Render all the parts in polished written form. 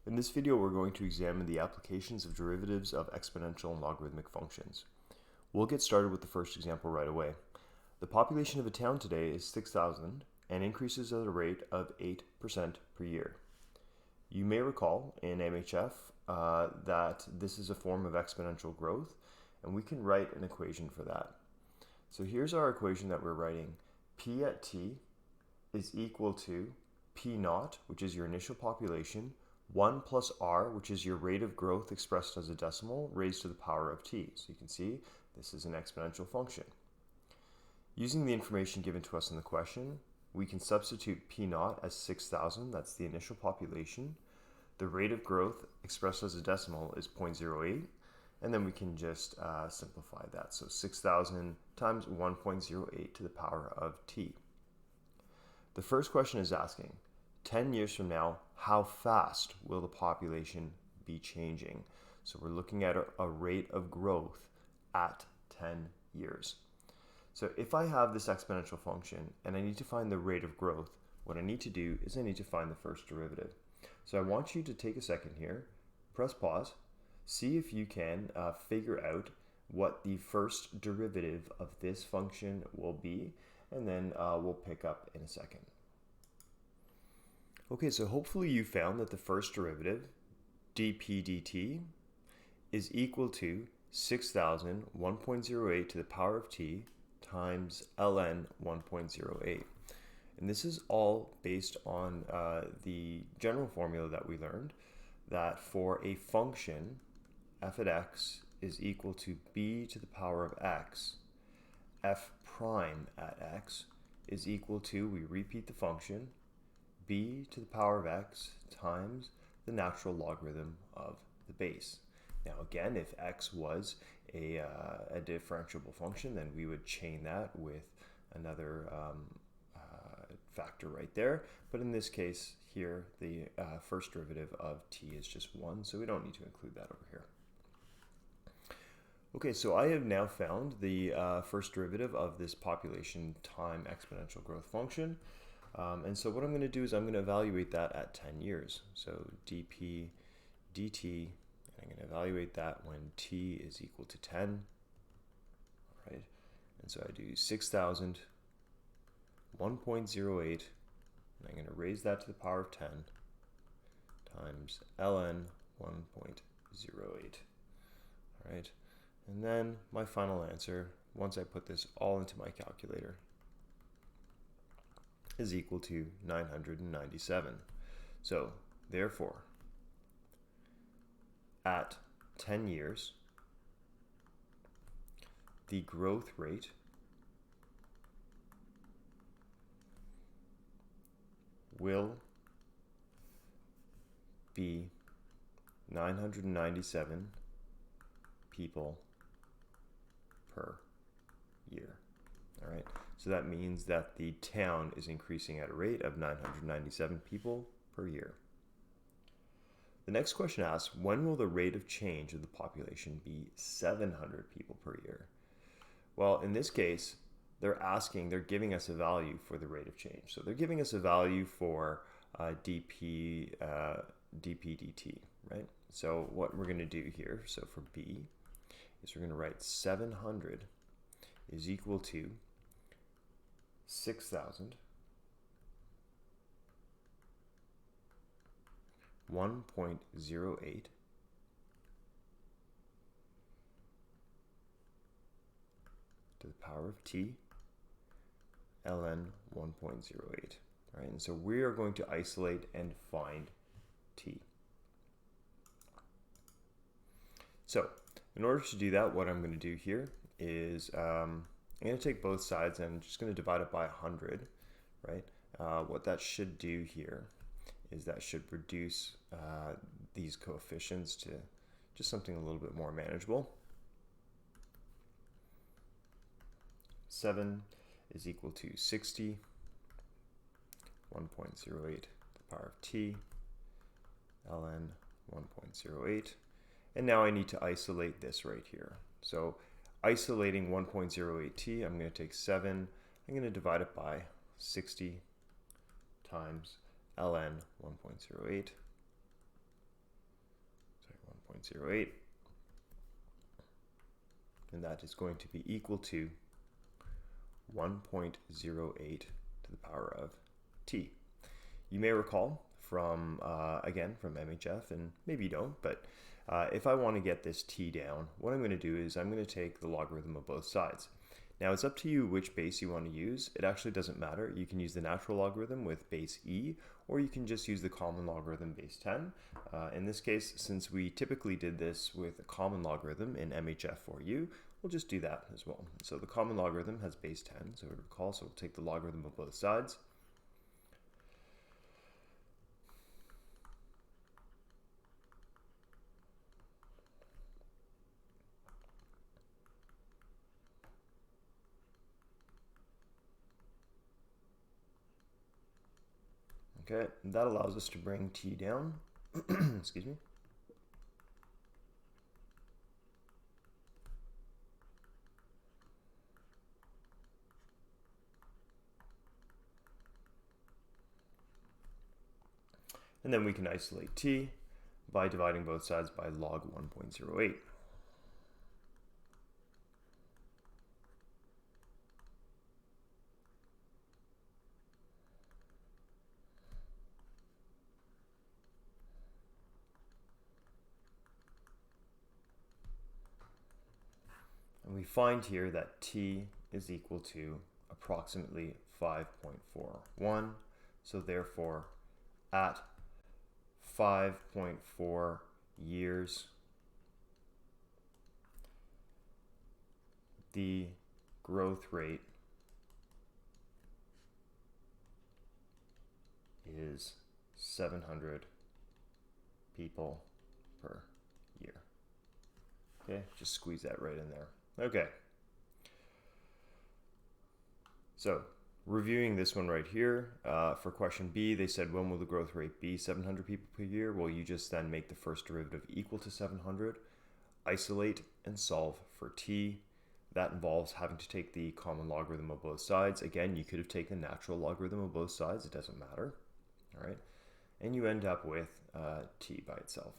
In this video, we're going to examine the applications of derivatives of exponential and logarithmic functions. We'll get started with the first example right away. The population of a town today is 6,000 and increases at a rate of 8% per year. You may recall in MHF that this is a form of exponential growth, and we can write an equation for that. So here's our equation that we're writing. P at t is equal to P naught, which is your initial population, 1 plus r, which is your rate of growth expressed as a decimal, raised to the power of t. So you can see this is an exponential function. Using the information given to us in the question, we can substitute P naught as 6,000, that's the initial population. The rate of growth expressed as a decimal is 0.08, and then we can just simplify that. So 6,000 times 1.08 to the power of t. The first question is asking, 10 years from now, how fast will the population be changing? So we're looking at a rate of growth at 10 years. So if I have this exponential function and I need to find the rate of growth, what I need to do is I need to find the first derivative. So I want you to take a second here, press pause, see if you can figure out what the first derivative of this function will be, and then we'll pick up in a second. Okay, so hopefully you found that the first derivative, dp dt, is equal to 6,000, 1.08 to the power of t times ln 1.08. And this is all based on the general formula that we learned, that for a function, f at x is equal to b to the power of x, f prime at x is equal to, we repeat the function, b to the power of x times the natural logarithm of the base. Now again, if x was a differentiable function, then we would chain that with another factor right there. But in this case here, the first derivative of t is just 1, so we don't need to include that over here. Okay, so I have now found the first derivative of this population time exponential growth function. And so what I'm going to do is I'm going to evaluate that at 10 years. So dp dt, and I'm going to evaluate that when t is equal to 10. All right, and so I do 6,000, 1.08, and I'm going to raise that to the power of 10 times ln 1.08. All right, and then my final answer, once I put this all into my calculator, is equal to 997. So therefore, at 10 years, the growth rate will be 997 people per year. All right, so that means that the town is increasing at a rate of 997 people per year. The next question asks, when will the rate of change of the population be 700 people per year? Well, in this case, they're giving us a value for the rate of change. So they're giving us a value for dp dt, right? So what we're going to do here, so for b, is we're going to write 700 is equal to 6,000, 1.08 to the power of t ln 1.08. All right, and so we are going to isolate and find t. So in order to do that, what I'm going to do here is I'm going to take both sides and I'm just going to divide it by 100, right? What that should do here is that should reduce these coefficients to just something a little bit more manageable. 7 is equal to 60, 1.08 to the power of t, ln 1.08. And now I need to isolate this right here. So isolating 1.08t, I'm going to take 7, I'm going to divide it by 60 times ln 1.08, 1.08, and that is going to be equal to 1.08 to the power of t. You may recall from, again, from MHF, and maybe you don't, but if I want to get this t down, what I'm going to do is I'm going to take the logarithm of both sides. Now it's up to you which base you want to use. It actually doesn't matter. You can use the natural logarithm with base e, or you can just use the common logarithm base 10. In this case, since we typically did this with a common logarithm in MHF for u, we'll just do that as well. So the common logarithm has base 10, so recall, so we'll take the logarithm of both sides. Okay, and that allows us to bring t down. Excuse me. And then we can isolate t by dividing both sides by log 1.08. And we find here that t is equal to approximately 5.41. So therefore, at 5.4 years, the growth rate is 700 people per year. Okay, just squeeze that right in there. Okay. So, reviewing this one right here, for question B, they said, when will the growth rate be 700 people per year? Well, you just then make the first derivative equal to 700, isolate, and solve for t. That involves having to take the common logarithm of both sides. Again, you could have taken the natural logarithm of both sides. It doesn't matter. All right. And you end up with t by itself.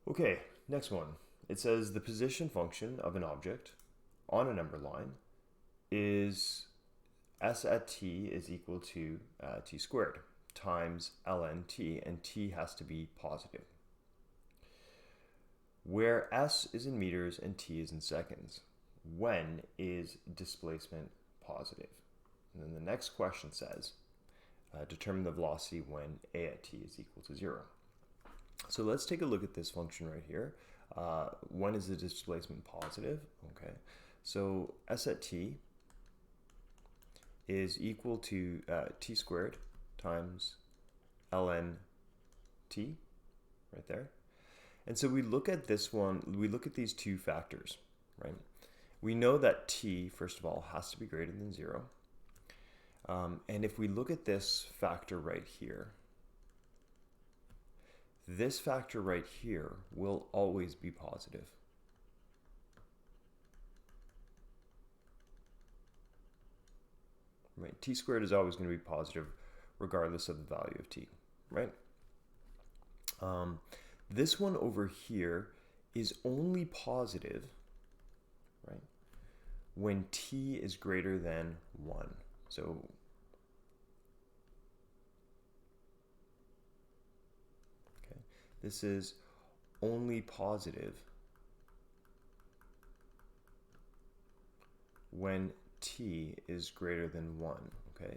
Okay, next one. It says the position function of an object on a number line is s at t is equal to t squared times ln t, and t has to be positive, where s is in meters and t is in seconds. When is displacement positive? And then the next question says, determine the velocity when a at t is equal to 0. So let's take a look at this function right here. When is the displacement positive? Okay, so s at t is equal to t squared times ln t, right there. And so we look at this one, we look at these two factors, right? We know that t, first of all, has to be greater than 0. And if we look at this factor right here, this factor right here will always be positive. Right? T squared is always going to be positive regardless of the value of t, right? This one over here is only positive, right, when t is greater than 1. So this is only positive when t is greater than 1, okay?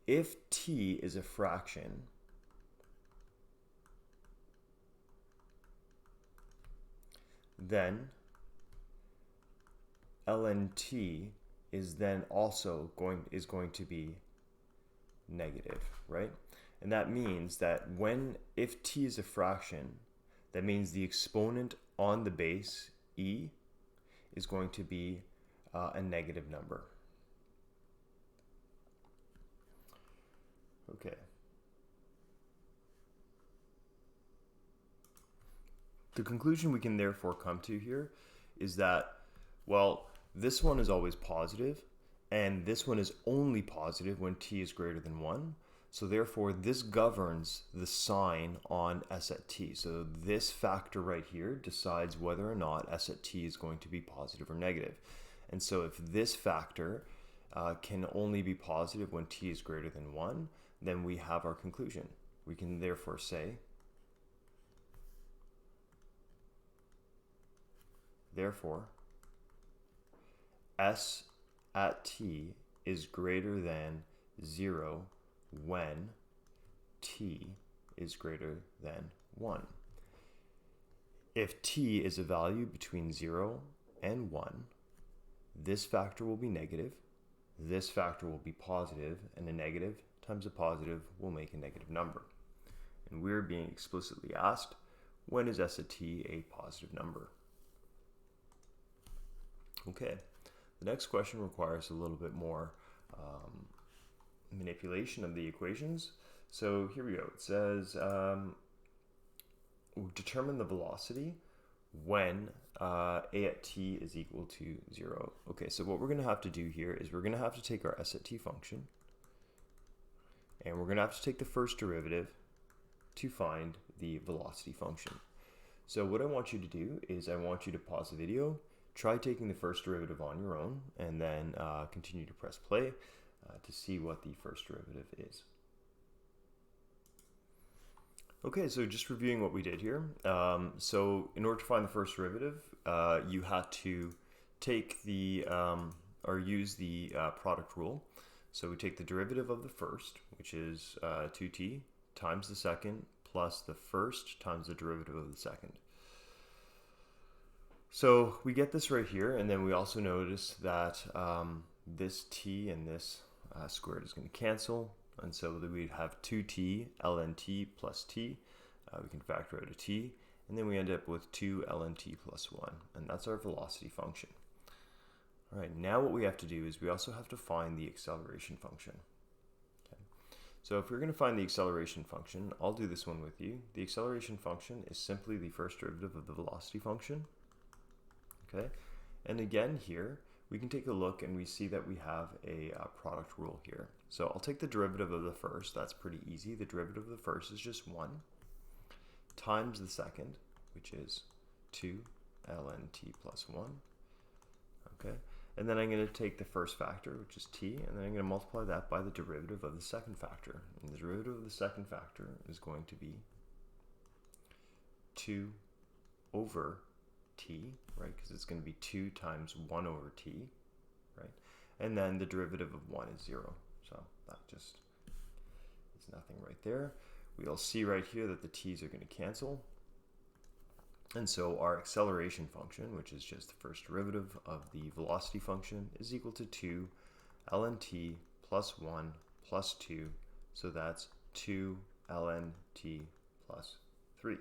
If t is a fraction, then ln t is then also going to be negative, right? And that means that if t is a fraction, that means the exponent on the base, e, is going to be a negative number. Okay. The conclusion we can therefore come to here is that, well, this one is always positive, and this one is only positive when t is greater than 1. So therefore, this governs the sign on s at t. So this factor right here decides whether or not s at t is going to be positive or negative. And so if this factor can only be positive when t is greater than 1, then we have our conclusion. We can therefore say, therefore, s at t is greater than 0 when t is greater than 1. If t is a value between 0 and 1, this factor will be negative, this factor will be positive, and a negative times a positive will make a negative number. And we're being explicitly asked, when is s at t a positive number? Okay, the next question requires a little bit more manipulation of the equations. So here we go. It says determine the velocity when a at t is equal to 0. Okay, so what we're going to have to do here is we're going to have to take our s at t function, and we're going to have to take the first derivative to find the velocity function. So what I want you to do is I want you to pause the video, try taking the first derivative on your own, and then continue to press play to see what the first derivative is. Okay, so just reviewing what we did here. So in order to find the first derivative, you had to take the, or use the product rule. So we take the derivative of the first, which is 2t, times the second, plus the first times the derivative of the second. So we get this right here, and then we also notice that this t and this squared is going to cancel, and so we'd have 2t ln t plus t. We can factor out a t, and then we end up with 2 ln t plus 1, and that's our velocity function. All right, now what we have to do is we also have to find the acceleration function. Okay. So if we're going to find the acceleration function, I'll do this one with you. The acceleration function is simply the first derivative of the velocity function. Okay, and again here, we can take a look and we see that we have a product rule here. So I'll take the derivative of the first. That's pretty easy. The derivative of the first is just 1 times the second, which is 2 ln t plus 1. Okay, and then I'm going to take the first factor, which is t, and then I'm going to multiply that by the derivative of the second factor. And the derivative of the second factor is going to be 2 over t, right? Because it's going to be 2 times 1 over t, right? And then the derivative of 1 is 0. So that just is nothing right there. We'll see right here that the t's are going to cancel. And so our acceleration function, which is just the first derivative of the velocity function, is equal to 2 ln t plus 1 plus 2. So that's 2 ln t plus 3.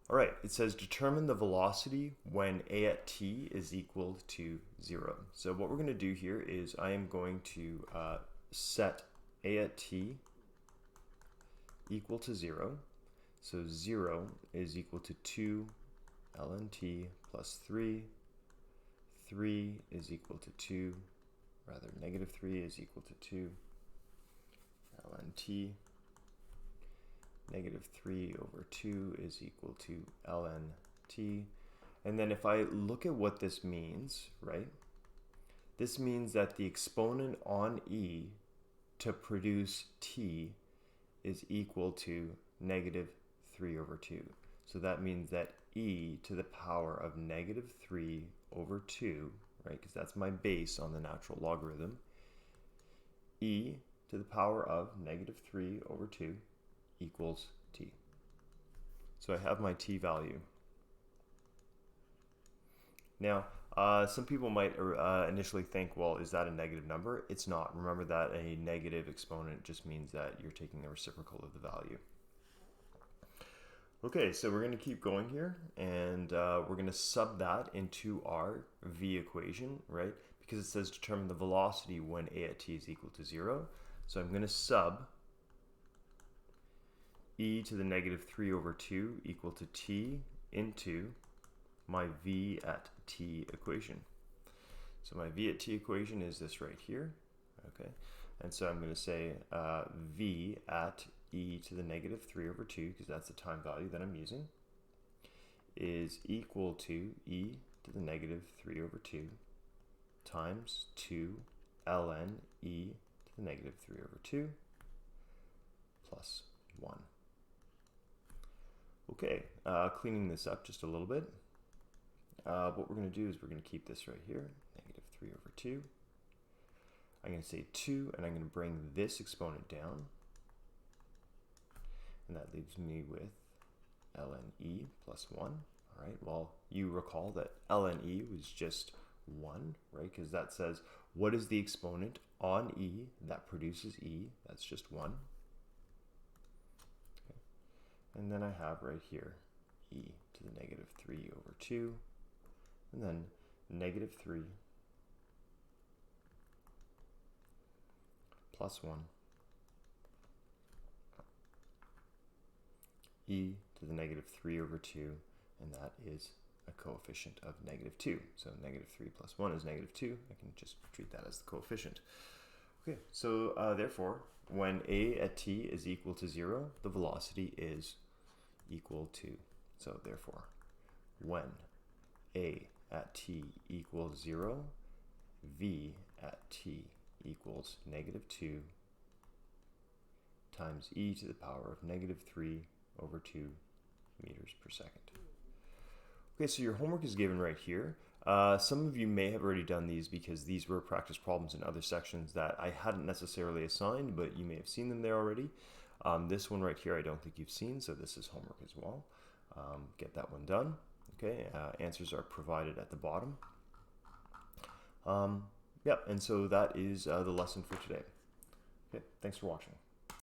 All right, it says determine the velocity when a at t is equal to 0. So what we're going to do here is I am going to set a at t equal to 0. So 0 is equal to 2 ln t plus 3. 3 is equal to 2, rather negative 3 is equal to 2 ln t. Negative 3 over 2 is equal to ln t. And then if I look at what this means, right? This means that the exponent on e to produce t is equal to negative 3 over 2. So that means that e to the power of negative 3 over 2, right? Because that's my base on the natural logarithm. E to the power of negative 3 over 2 equals t. So I have my t value. Now, some people might initially think, well, is that a negative number? It's not. Remember that a negative exponent just means that you're taking the reciprocal of the value. Okay, so we're going to keep going here, and we're going to sub that into our v equation, right? Because it says determine the velocity when a at t is equal to 0. So I'm going to sub e to the negative 3 over 2 equal to t into my v at t equation. So my v at t equation is this right here. Okay, and so I'm going to say v at e to the negative 3 over 2, because that's the time value that I'm using, is equal to e to the negative 3 over 2 times 2 ln e to the negative 3 over 2 plus 1. Okay, cleaning this up just a little bit. What we're going to do is we're going to keep this right here, negative 3 over 2. I'm going to say 2, and I'm going to bring this exponent down. And that leaves me with ln e plus 1. All right, well, you recall that ln e was just 1, right? Because that says, what is the exponent on e that produces e? That's just 1. Okay. And then I have right here e to the negative 3 over 2. And then negative 3 plus 1 e to the negative 3 over 2, and that is a coefficient of negative 2. So negative 3 plus 1 is negative 2. I can just treat that as the coefficient. Okay, so therefore, when a at t is equal to 0, the velocity is equal to. So therefore, when a at t equals 0, v at t equals negative 2 times e to the power of negative 3 over 2 meters per second. Okay, so your homework is given right here. Some of you may have already done these because these were practice problems in other sections that I hadn't necessarily assigned, but you may have seen them there already. This one right here I don't think you've seen, so this is homework as well. Get that one done. Okay, answers are provided at the bottom. Yeah, and so that is the lesson for today. Okay, thanks for watching.